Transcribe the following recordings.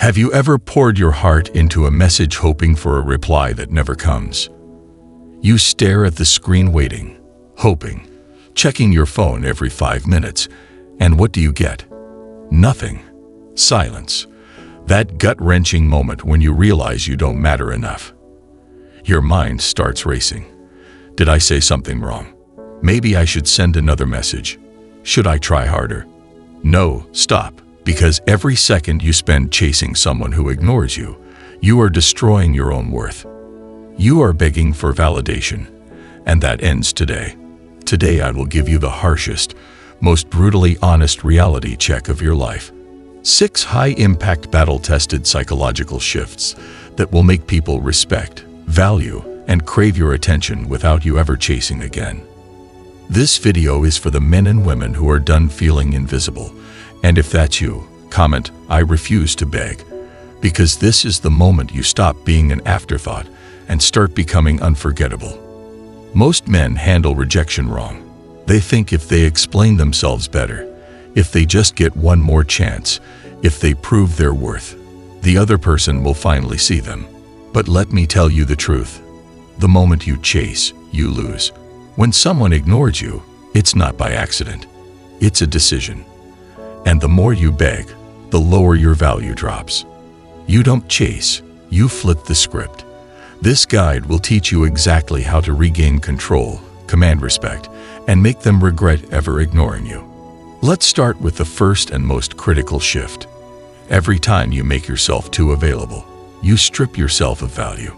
Have you ever poured your heart into a message hoping for a reply that never comes? You stare at the screen waiting, hoping, checking your phone every 5 minutes, and what do you get? Nothing. Silence. That gut-wrenching moment when you realize you don't matter enough. Your mind starts racing. Did I say something wrong? Maybe I should send another message. Should I try harder? No, stop. Because every second you spend chasing someone who ignores you, you are destroying your own worth. You are begging for validation, and that ends today. Today I will give you the harshest, most brutally honest reality check of your life. 6 high-impact battle-tested psychological shifts that will make people respect, value, and crave your attention without you ever chasing again. This video is for the men and women who are done feeling invisible. And if that's you, comment, "I refuse to beg," because this is the moment you stop being an afterthought and start becoming unforgettable. Most men handle rejection wrong. They think if they explain themselves better, if they just get one more chance, if they prove their worth, the other person will finally see them. But let me tell you the truth. The moment you chase, you lose. When someone ignores you, it's not by accident. It's a decision. And the more you beg, the lower your value drops. You don't chase, you flip the script. This guide will teach you exactly how to regain control, command respect, and make them regret ever ignoring you. Let's start with the first and most critical shift. Every time you make yourself too available, you strip yourself of value.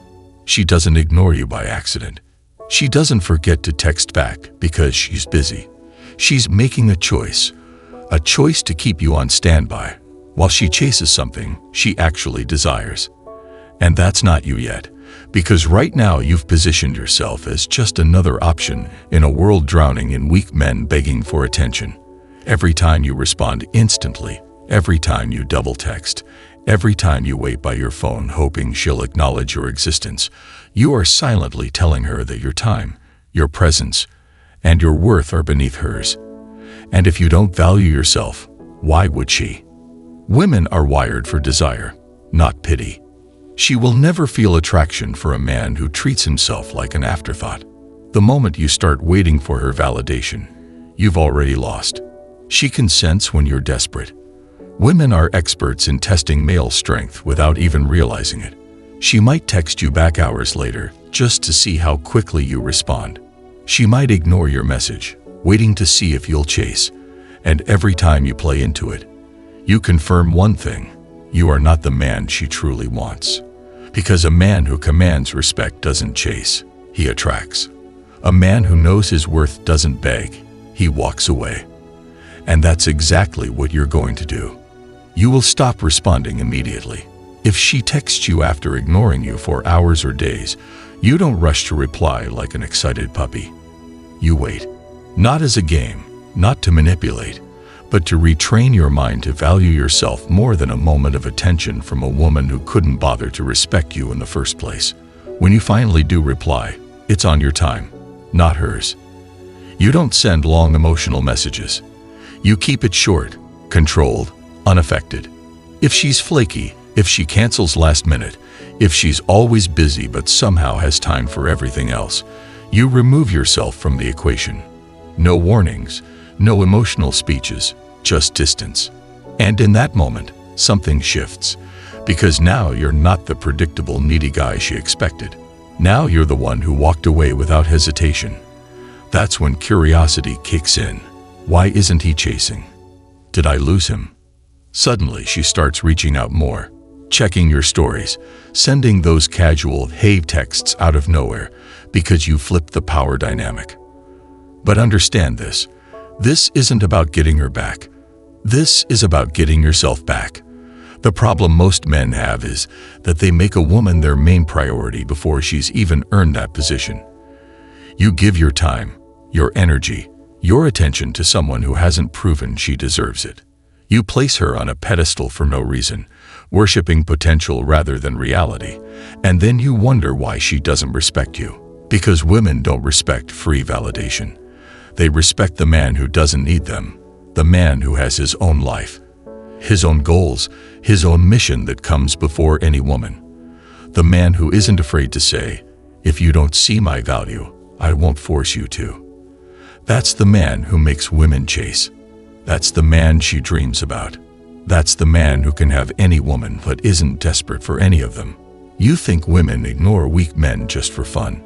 She doesn't ignore you by accident. She doesn't forget to text back because she's busy. She's making a choice to keep you on standby, while she chases something she actually desires. And that's not you yet, because right now you've positioned yourself as just another option in a world drowning in weak men begging for attention. Every time you respond instantly, every time you double text, every time you wait by your phone hoping she'll acknowledge your existence, you are silently telling her that your time, your presence, and your worth are beneath hers. And if you don't value yourself, why would she? Women are wired for desire, not pity. She will never feel attraction for a man who treats himself like an afterthought. The moment you start waiting for her validation, you've already lost. She can sense when you're desperate. Women are experts in testing male strength without even realizing it. She might text you back hours later just to see how quickly you respond. She might ignore your message, waiting to see if you'll chase. And every time you play into it, you confirm one thing: you are not the man she truly wants. Because a man who commands respect doesn't chase, he attracts. A man who knows his worth doesn't beg, he walks away. And that's exactly what you're going to do. You will stop responding immediately. If she texts you after ignoring you for hours or days, you don't rush to reply like an excited puppy. You wait. Not as a game, not to manipulate, but to retrain your mind to value yourself more than a moment of attention from a woman who couldn't bother to respect you in the first place. When you finally do reply, it's on your time, not hers. You don't send long emotional messages. You keep it short, controlled, unaffected. If she's flaky, if she cancels last minute, if she's always busy but somehow has time for everything else, you remove yourself from the equation. No warnings, no emotional speeches, just distance. And in that moment, something shifts, because now you're not the predictable needy guy she expected. Now you're the one who walked away without hesitation. That's when curiosity kicks in. Why isn't he chasing? Did I lose him? Suddenly she starts reaching out more, checking your stories, sending those casual "hey" texts out of nowhere because you flipped the power dynamic. But understand this. This isn't about getting her back. This is about getting yourself back. The problem most men have is that they make a woman their main priority before she's even earned that position. You give your time, your energy, your attention to someone who hasn't proven she deserves it. You place her on a pedestal for no reason, worshiping potential rather than reality, and then you wonder why she doesn't respect you. Because women don't respect free validation. They respect the man who doesn't need them, the man who has his own life. his own goals, his own mission that comes before any woman. The man who isn't afraid to say, "If you don't see my value, I won't force you to." That's the man who makes women chase. That's the man she dreams about. That's the man who can have any woman but isn't desperate for any of them. You think women ignore weak men just for fun?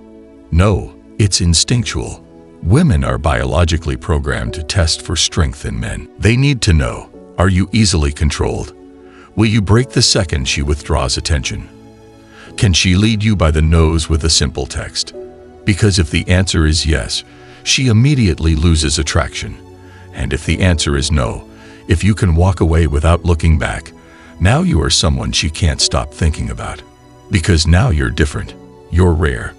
No, it's instinctual. Women are biologically programmed to test for strength in men. They need to know, are you easily controlled? Will you break the second she withdraws attention? Can she lead you by the nose with a simple text? Because if the answer is yes, she immediately loses attraction. And if the answer is no, if you can walk away without looking back, now you are someone she can't stop thinking about. Because now you're different, you're rare.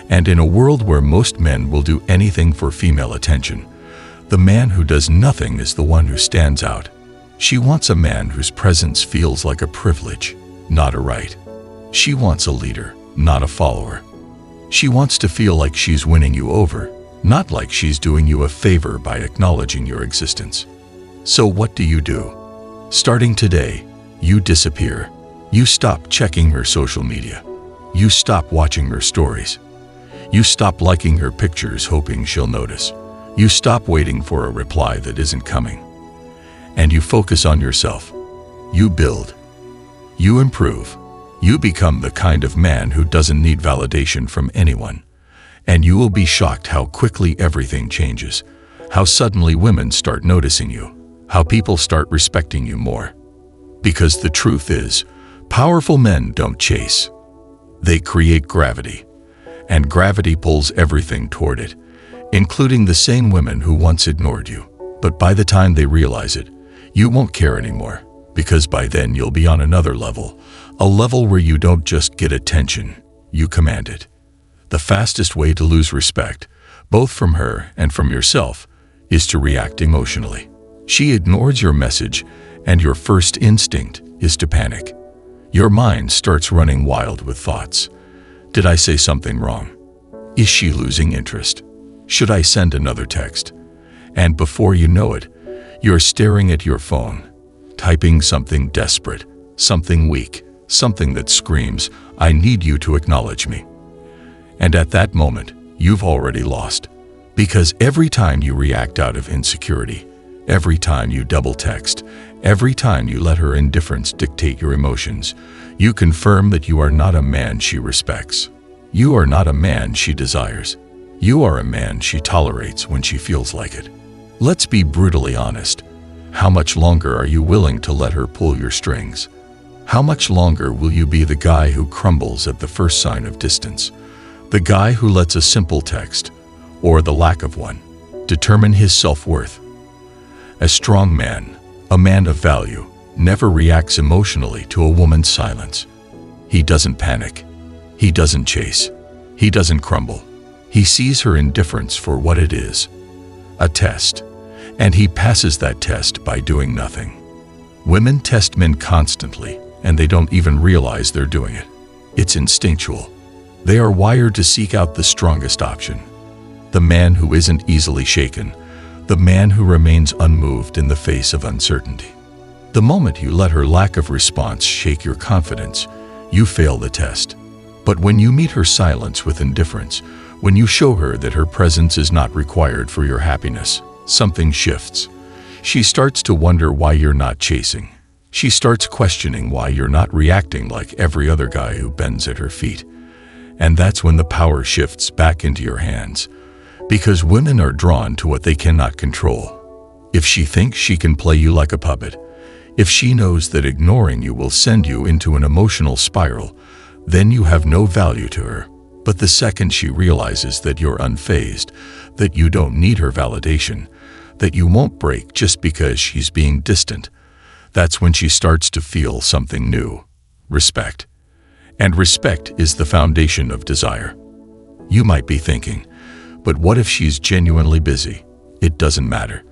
And in a world where most men will do anything for female attention, the man who does nothing is the one who stands out. She wants a man whose presence feels like a privilege, not a right. She wants a leader, not a follower. She wants to feel like she's winning you over, not like she's doing you a favor by acknowledging your existence. So what do? Starting today, you disappear. You stop checking her social media. You stop watching her stories. You stop liking her pictures hoping she'll notice. You stop waiting for a reply that isn't coming. And you focus on yourself. You build. You improve. You become the kind of man who doesn't need validation from anyone. And you will be shocked how quickly everything changes, how suddenly women start noticing you, how people start respecting you more. Because the truth is, powerful men don't chase. They create gravity. And gravity pulls everything toward it, including the same women who once ignored you. But by the time they realize it, you won't care anymore, because by then you'll be on another level, a level where you don't just get attention, you command it. The fastest way to lose respect, both from her and from yourself, is to react emotionally. She ignores your message, and your first instinct is to panic. Your mind starts running wild with thoughts. Did I say something wrong? Is she losing interest? Should I send another text? And before you know it, you're staring at your phone, typing something desperate, something weak, something that screams, "I need you to acknowledge me." And at that moment, you've already lost. Because every time you react out of insecurity, every time you double text, every time you let her indifference dictate your emotions, you confirm that you are not a man she respects. You are not a man she desires. You are a man she tolerates when she feels like it. Let's be brutally honest. How much longer are you willing to let her pull your strings? How much longer will you be the guy who crumbles at the first sign of distance? The guy who lets a simple text, or the lack of one, determine his self-worth? A strong man, a man of value, never reacts emotionally to a woman's silence. He doesn't panic. He doesn't chase. He doesn't crumble. He sees her indifference for what it is, a test, and he passes that test by doing nothing. Women test men constantly, and they don't even realize they're doing it. It's instinctual. They are wired to seek out the strongest option, the man who isn't easily shaken, the man who remains unmoved in the face of uncertainty. The moment you let her lack of response shake your confidence, you fail the test. But when you meet her silence with indifference, when you show her that her presence is not required for your happiness, something shifts. She starts to wonder why you're not chasing. She starts questioning why you're not reacting like every other guy who bends at her feet. And that's when the power shifts back into your hands. Because women are drawn to what they cannot control. If she thinks she can play you like a puppet, if she knows that ignoring you will send you into an emotional spiral, then you have no value to her. But the second she realizes that you're unfazed, that you don't need her validation, that you won't break just because she's being distant, that's when she starts to feel something new: respect. And respect is the foundation of desire. You might be thinking, but what if she's genuinely busy? It doesn't matter.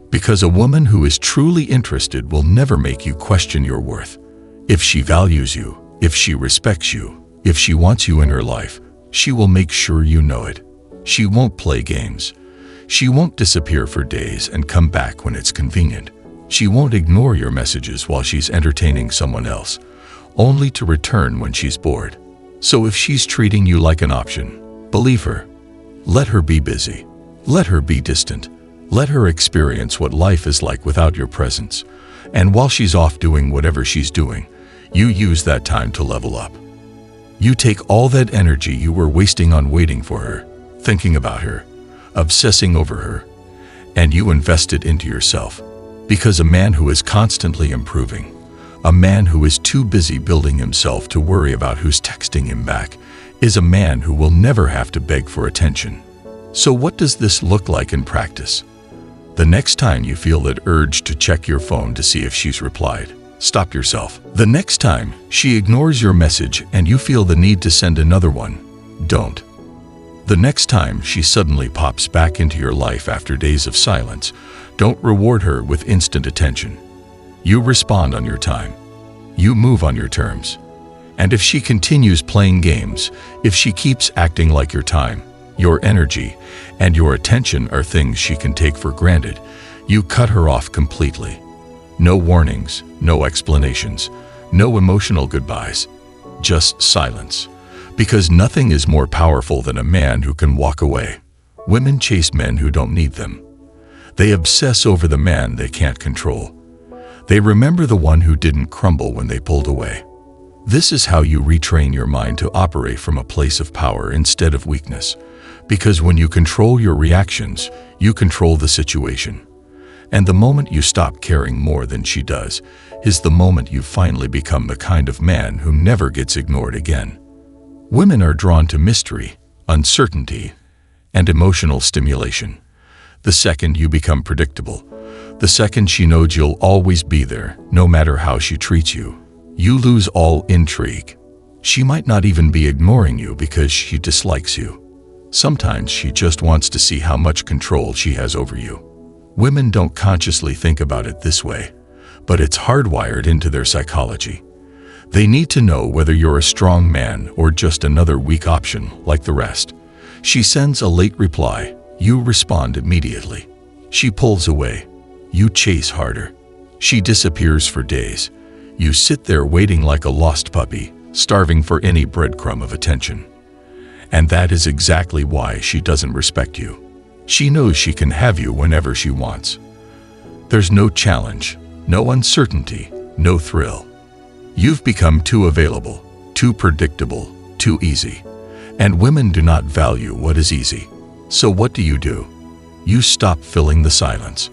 Because a woman who is truly interested will never make you question your worth. If she values you, if she respects you, if she wants you in her life, she will make sure you know it. She won't play games. She won't disappear for days and come back when it's convenient. She won't ignore your messages while she's entertaining someone else, only to return when she's bored. So if she's treating you like an option, believe her. Let her be busy. Let her be distant. Let her experience what life is like without your presence. And while she's off doing whatever she's doing, you use that time to level up. You take all that energy you were wasting on waiting for her, thinking about her, obsessing over her, and you invest it into yourself. Because a man who is constantly improving, a man who is too busy building himself to worry about who's texting him back, is a man who will never have to beg for attention. So what does this look like in practice? The next time you feel that urge to check your phone to see if she's replied, stop yourself. The next time she ignores your message and you feel the need to send another one, don't. The next time she suddenly pops back into your life after days of silence, don't reward her with instant attention. You respond on your time. You move on your terms. And if she continues playing games, if she keeps acting like your time, your energy, and your attention are things she can take for granted, you cut her off completely. No warnings, no explanations, no emotional goodbyes, just silence. Because nothing is more powerful than a man who can walk away. Women chase men who don't need them. They obsess over the man they can't control. They remember the one who didn't crumble when they pulled away. This is how you retrain your mind to operate from a place of power instead of weakness. Because when you control your reactions, you control the situation. And the moment you stop caring more than she does is the moment you finally become the kind of man who never gets ignored again. Women are drawn to mystery, uncertainty, and emotional stimulation. The second you become predictable, the second she knows you'll always be there, no matter how she treats you, you lose all intrigue. She might not even be ignoring you because she dislikes you. Sometimes she just wants to see how much control she has over you. Women don't consciously think about it this way, but it's hardwired into their psychology. They need to know whether you're a strong man or just another weak option like the rest. She sends a late reply, you respond immediately. She pulls away, you chase harder. She disappears for days. You sit there waiting like a lost puppy, starving for any breadcrumb of attention. And that is exactly why she doesn't respect you. She knows she can have you whenever she wants. There's no challenge, no uncertainty, no thrill. You've become too available, too predictable, too easy. And women do not value what is easy. So what do? You stop filling the silence.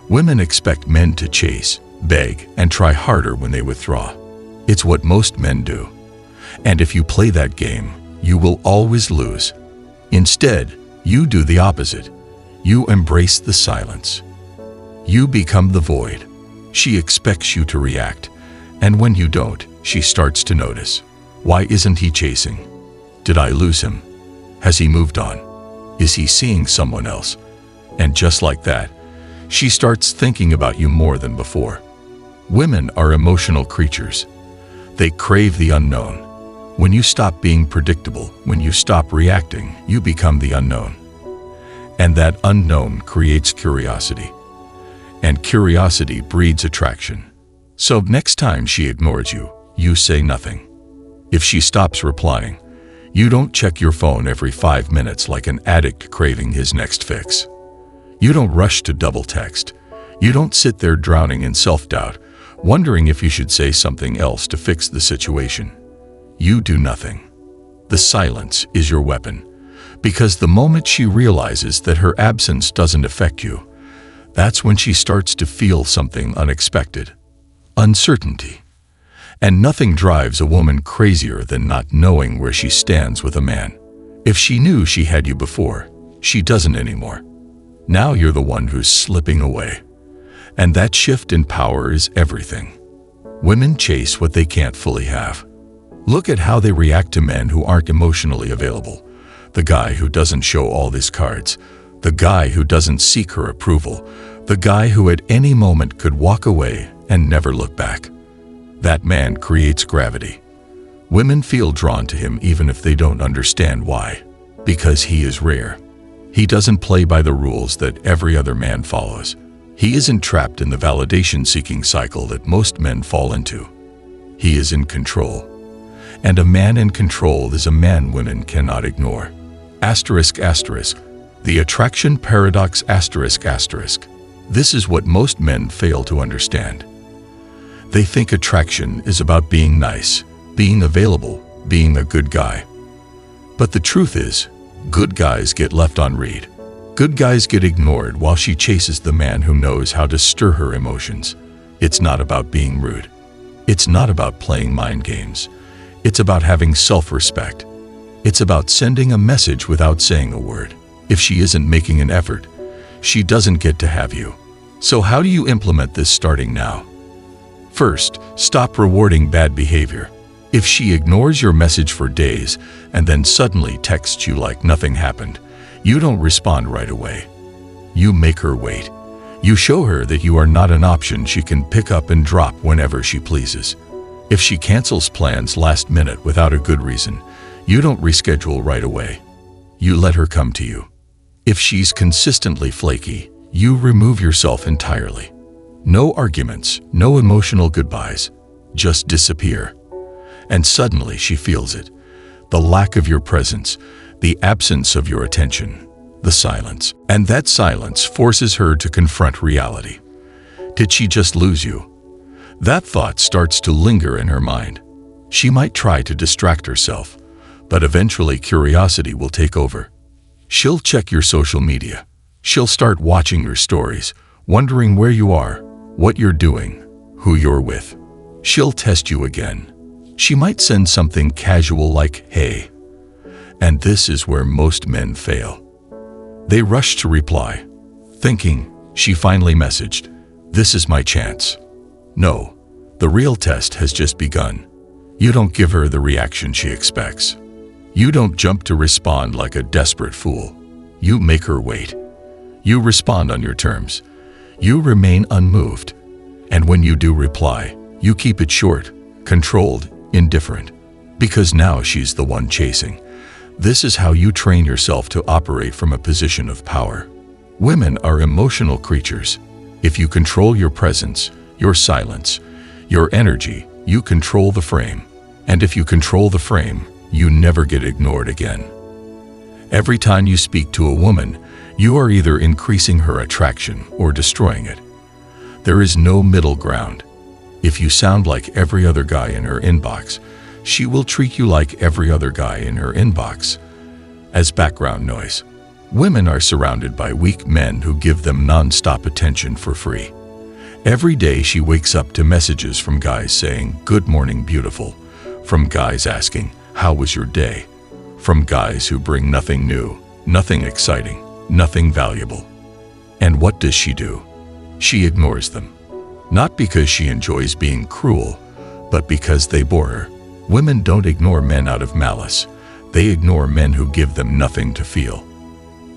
Women expect men to chase, beg, and try harder when they withdraw. It's what most men do. And if you play that game, you will always lose. Instead, you do the opposite. You embrace the silence. You become the void. She expects you to react. And when you don't, she starts to notice. Why isn't he chasing? Did I lose him? Has he moved on? Is he seeing someone else? And just like that, she starts thinking about you more than before. Women are emotional creatures. They crave the unknown. When you stop being predictable, when you stop reacting, you become the unknown. And that unknown creates curiosity. And curiosity breeds attraction. So next time she ignores you, you say nothing. If she stops replying, you don't check your phone every 5 minutes like an addict craving his next fix. You don't rush to double text. You don't sit there drowning in self-doubt, wondering if you should say something else to fix the situation. You do nothing. The silence is your weapon, because the moment she realizes that her absence doesn't affect you, that's when she starts to feel something unexpected. Uncertainty. And nothing drives a woman crazier than not knowing where she stands with a man. If she knew she had you before, she doesn't anymore. Now you're the one who's slipping away. And that shift in power is everything. Women chase what they can't fully have. Look at how they react to men who aren't emotionally available. The guy who doesn't show all his cards. The guy who doesn't seek her approval. The guy who at any moment could walk away and never look back. That man creates gravity. Women feel drawn to him even if they don't understand why. Because he is rare. He doesn't play by the rules that every other man follows. He isn't trapped in the validation-seeking cycle that most men fall into. He is in control. And a man in control is a man women cannot ignore. Asterisk, asterisk. The attraction paradox, asterisk, asterisk. This is what most men fail to understand. They think attraction is about being nice, being available, being a good guy. But the truth is, good guys get left on read. Good guys get ignored while she chases the man who knows how to stir her emotions. It's not about being rude. It's not about playing mind games. It's about having self-respect. It's about sending a message without saying a word. If she isn't making an effort, she doesn't get to have you. So how do you implement this starting now? First, stop rewarding bad behavior. If she ignores your message for days and then suddenly texts you like nothing happened, you don't respond right away. You make her wait. You show her that you are not an option she can pick up and drop whenever she pleases. If she cancels plans last minute without a good reason, you don't reschedule right away. You let her come to you. If she's consistently flaky, you remove yourself entirely. No arguments, no emotional goodbyes, just disappear. And suddenly she feels it. The lack of your presence, the absence of your attention, the silence. And that silence forces her to confront reality. Did she just lose you? That thought starts to linger in her mind. She might try to distract herself, but eventually curiosity will take over. She'll check your social media. She'll start watching your stories, wondering where you are, what you're doing, who you're with. She'll test you again. She might send something casual like, "Hey." And this is where most men fail. They rush to reply, thinking, she finally messaged, "This is my chance." No, the real test has just begun. You don't give her the reaction she expects. You don't jump to respond like a desperate fool. You make her wait. You respond on your terms. You remain unmoved. And when you do reply, you keep it short, controlled, indifferent. Because now she's the one chasing. This is how you train yourself to operate from a position of power. Women are emotional creatures. If you control your presence, your silence, your energy, you control the frame. And if you control the frame, you never get ignored again. Every time you speak to a woman, you are either increasing her attraction or destroying it. There is no middle ground. If you sound like every other guy in her inbox, she will treat you like every other guy in her inbox. As background noise, women are surrounded by weak men who give them non-stop attention for free. Every day she wakes up to messages from guys saying, "Good morning, beautiful," from guys asking, "How was your day?" from guys who bring nothing new, nothing exciting, nothing valuable. And what does she do? She ignores them. Not because she enjoys being cruel, but because they bore her. Women don't ignore men out of malice. They ignore men who give them nothing to feel.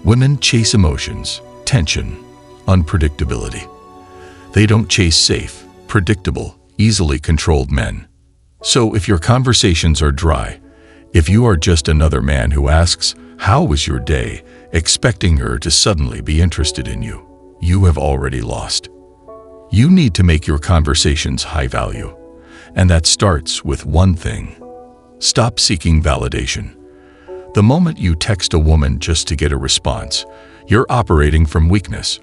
Women chase emotions, tension, unpredictability. They don't chase safe, predictable, easily controlled men. So if your conversations are dry, if you are just another man who asks, "How was your day?" expecting her to suddenly be interested in you, you have already lost. You need to make your conversations high value. And that starts with one thing. Stop seeking validation. The moment you text a woman just to get a response, you're operating from weakness.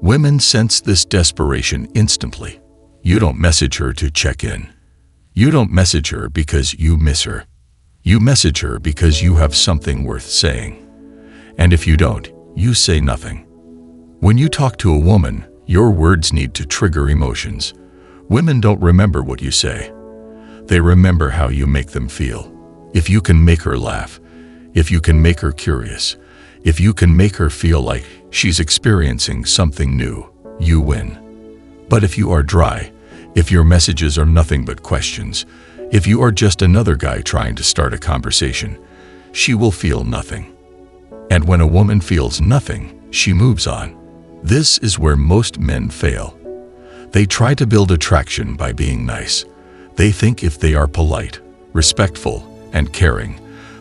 Women sense this desperation instantly. You don't message her to check in. You don't message her because you miss her. You message her because you have something worth saying. And if you don't, you say nothing. When you talk to a woman, your words need to trigger emotions. Women don't remember what you say. They remember how you make them feel. If you can make her laugh, if you can make her curious, if you can make her feel like she's experiencing something new, you win. But if you are dry, if your messages are nothing but questions, if you are just another guy trying to start a conversation, she will feel nothing. And when a woman feels nothing, she moves on. This is where most men fail. They try to build attraction by being nice. They think if they are polite, respectful, and caring,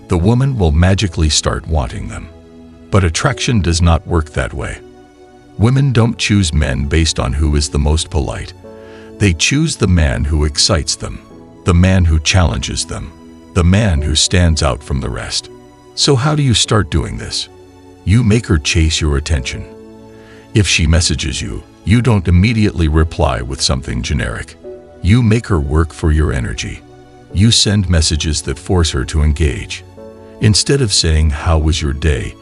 the woman will magically start wanting them. But attraction does not work that way. Women don't choose men based on who is the most polite. They choose the man who excites them, the man who challenges them, the man who stands out from the rest. So how do you start doing this? You make her chase your attention. If she messages you, you don't immediately reply with something generic. You make her work for your energy. You send messages that force her to engage. Instead of saying, "How was your day?"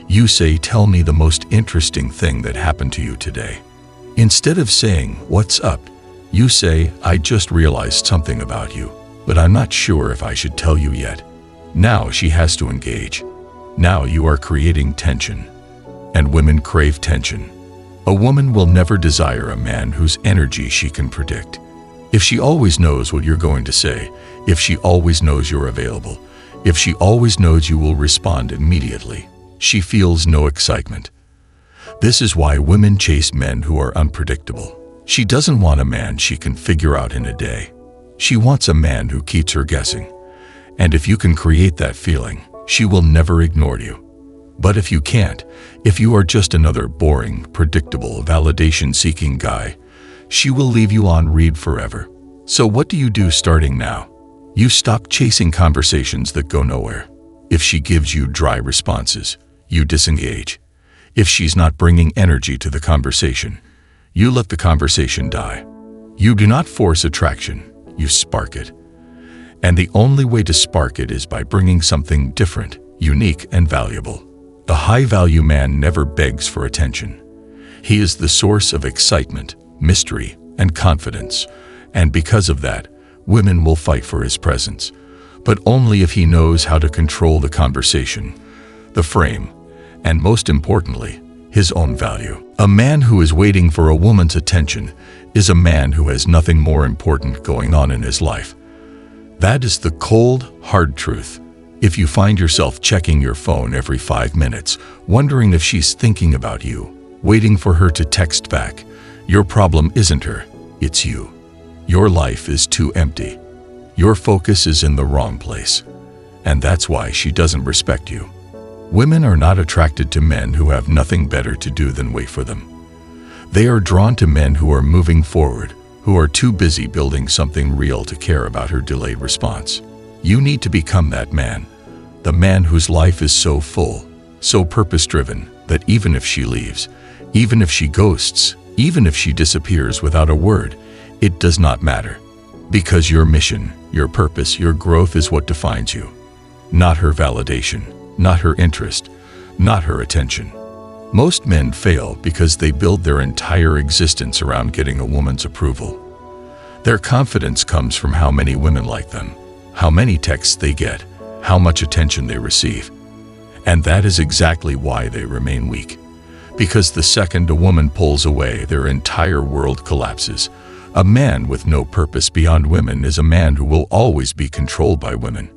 you say, "Tell me the most interesting thing that happened to you today." Instead of saying, "What's up?" you say, "I just realized something about you, but I'm not sure if I should tell you yet." Now she has to engage. Now you are creating tension. And women crave tension. A woman will never desire a man whose energy she can predict. If she always knows what you're going to say, if she always knows you're available, if she always knows you will respond immediately, she feels no excitement. This is why women chase men who are unpredictable. She doesn't want a man she can figure out in a day. She wants a man who keeps her guessing. And if you can create that feeling, she will never ignore you. But if you can't, if you are just another boring, predictable, validation-seeking guy, she will leave you on read forever. So what do you do starting now? You stop chasing conversations that go nowhere. If she gives you dry responses, you disengage. If she's not bringing energy to the conversation, you let the conversation die. You do not force attraction, you spark it. And the only way to spark it is by bringing something different, unique, and valuable. A high-value man never begs for attention. He is the source of excitement, mystery, and confidence, and because of that, women will fight for his presence, but only if he knows how to control the conversation, the frame, and most importantly, his own value. A man who is waiting for a woman's attention is a man who has nothing more important going on in his life. That is the cold, hard truth. If you find yourself checking your phone every 5 minutes, wondering if she's thinking about you, waiting for her to text back, your problem isn't her, it's you. Your life is too empty. Your focus is in the wrong place. And that's why she doesn't respect you. Women are not attracted to men who have nothing better to do than wait for them. They are drawn to men who are moving forward, who are too busy building something real to care about her delayed response. You need to become that man, the man whose life is so full, so purpose-driven, that even if she leaves, even if she ghosts, even if she disappears without a word, it does not matter. Because your mission, your purpose, your growth is what defines you. Not her validation, not her interest, not her attention. Most men fail because they build their entire existence around getting a woman's approval. Their confidence comes from how many women like them, how many texts they get, how much attention they receive. And that is exactly why they remain weak. Because the second a woman pulls away, their entire world collapses. A man with no purpose beyond women is a man who will always be controlled by women.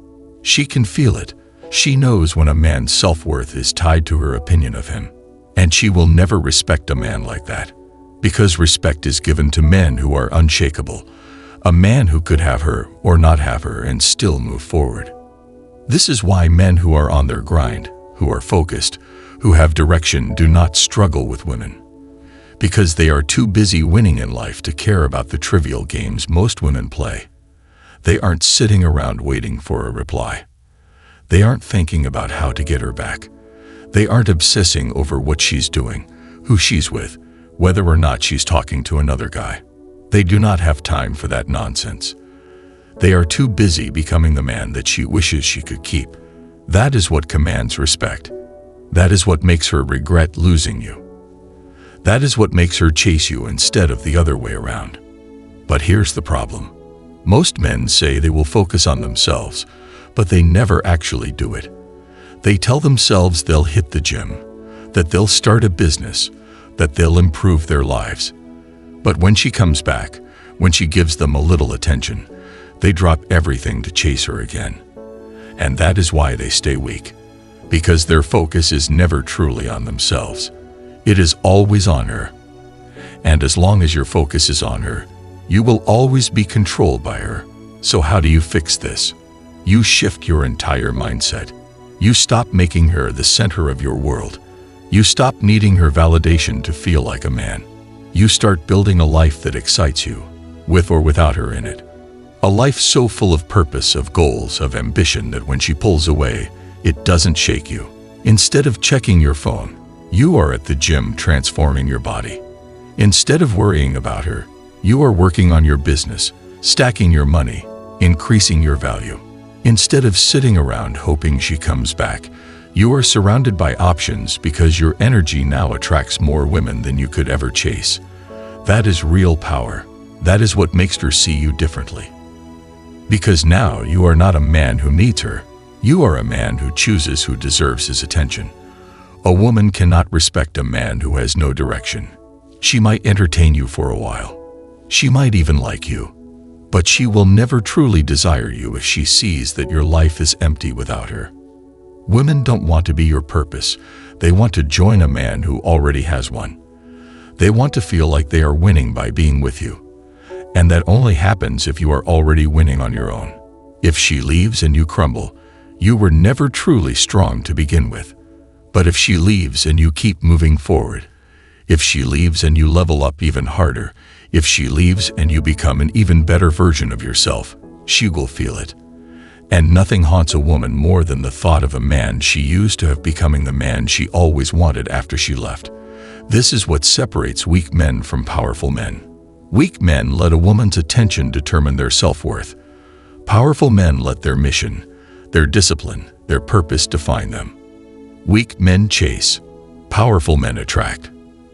She can feel it. She knows when a man's self-worth is tied to her opinion of him. And she will never respect a man like that. Because respect is given to men who are unshakable. A man who could have her or not have her and still move forward. This is why men who are on their grind, who are focused, who have direction do not struggle with women. Because they are too busy winning in life to care about the trivial games most women play. They aren't sitting around waiting for a reply. They aren't thinking about how to get her back. They aren't obsessing over what she's doing, who she's with, whether or not she's talking to another guy. They do not have time for that nonsense. They are too busy becoming the man that she wishes she could keep. That is what commands respect. That is what makes her regret losing you. That is what makes her chase you instead of the other way around. But here's the problem. Most men say they will focus on themselves, but they never actually do it. They tell themselves they'll hit the gym, that they'll start a business, that they'll improve their lives. But when she comes back, when she gives them a little attention, they drop everything to chase her again. And that is why they stay weak. Because their focus is never truly on themselves. It is always on her. And as long as your focus is on her, you will always be controlled by her. So how do you fix this? You shift your entire mindset. You stop making her the center of your world. You stop needing her validation to feel like a man. You start building a life that excites you, with or without her in it. A life so full of purpose, of goals, of ambition that when she pulls away, it doesn't shake you. Instead of checking your phone, you are at the gym transforming your body. Instead of worrying about her, you are working on your business, stacking your money, increasing your value. Instead of sitting around hoping she comes back, you are surrounded by options because your energy now attracts more women than you could ever chase. That is real power. That is what makes her see you differently. Because now you are not a man who needs her. You are a man who chooses who deserves his attention. A woman cannot respect a man who has no direction. She might entertain you for a while. She might even like you. But she will never truly desire you if she sees that your life is empty without her. Women don't want to be your purpose. They want to join a man who already has one. They want to feel like they are winning by being with you. And that only happens if you are already winning on your own. If she leaves and you crumble, you were never truly strong to begin with. But if she leaves and you keep moving forward, if she leaves and you level up even harder, if she leaves and you become an even better version of yourself, she will feel it. And nothing haunts a woman more than the thought of a man she used to have becoming the man she always wanted after she left. This is what separates weak men from powerful men. Weak men let a woman's attention determine their self-worth. Powerful men let their mission, their discipline, their purpose define them. Weak men chase. Powerful men attract.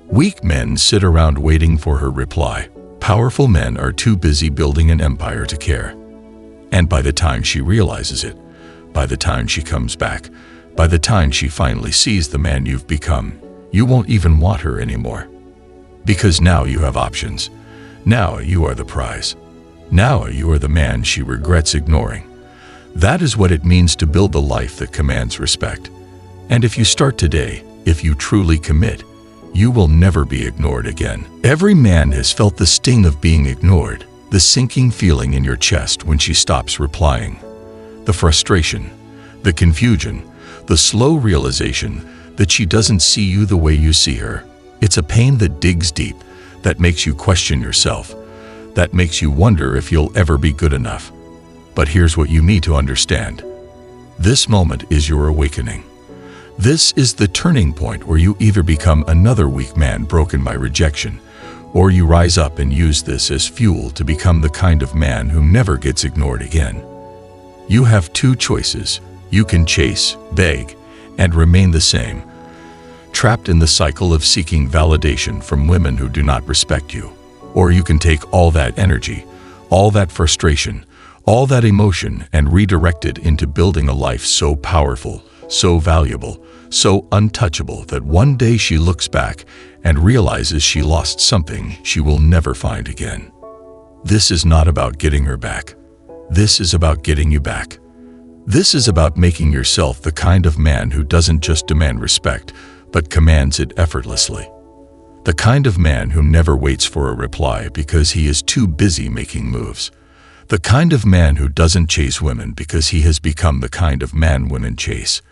Weak men sit around waiting for her reply. Powerful men are too busy building an empire to care. And by the time she realizes it, by the time she comes back, by the time she finally sees the man you've become, you won't even want her anymore. Because now you have options. Now you are the prize. Now you are the man she regrets ignoring. That is what it means to build a life that commands respect. And if you start today, if you truly commit, you will never be ignored again. Every man has felt the sting of being ignored, the sinking feeling in your chest when she stops replying, the frustration, the confusion, the slow realization that she doesn't see you the way you see her. It's a pain that digs deep, that makes you question yourself, that makes you wonder if you'll ever be good enough. But here's what you need to understand. This moment is your awakening. This is the turning point where you either become another weak man broken by rejection, or you rise up and use this as fuel to become the kind of man who never gets ignored again. You have two choices. You can chase, beg, and remain the same, trapped in the cycle of seeking validation from women who do not respect you. Or you can take all that energy, all that frustration, all that emotion and redirect it into building a life so powerful, so valuable, so untouchable that one day she looks back and realizes she lost something she will never find again. This is not about getting her back. This is about getting you back. This is about making yourself the kind of man who doesn't just demand respect, but commands it effortlessly. The kind of man who never waits for a reply because he is too busy making moves. The kind of man who doesn't chase women because he has become the kind of man women chase.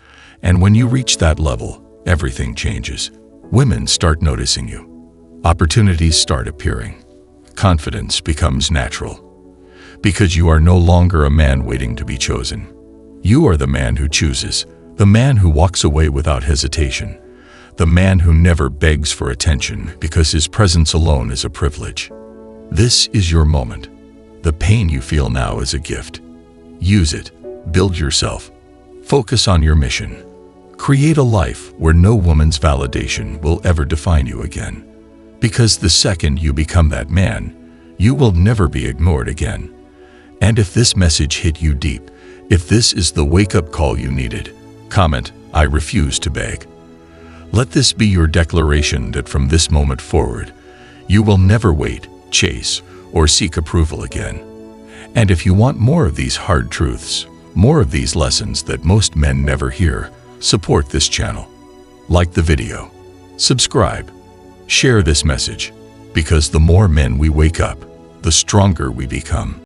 And when you reach that level, everything changes. Women start noticing you. Opportunities start appearing. Confidence becomes natural. Because you are no longer a man waiting to be chosen. You are the man who chooses, the man who walks away without hesitation, the man who never begs for attention because his presence alone is a privilege. This is your moment. The pain you feel now is a gift. Use it. Build yourself. Focus on your mission. Create a life where no woman's validation will ever define you again. Because the second you become that man, you will never be ignored again. And if this message hit you deep, if this is the wake-up call you needed, comment, "I refuse to beg." Let this be your declaration that from this moment forward, you will never wait, chase, or seek approval again. And if you want more of these hard truths, more of these lessons that most men never hear, support this channel. Like the video. Subscribe. Share this message. Because the more men we wake up, the stronger we become.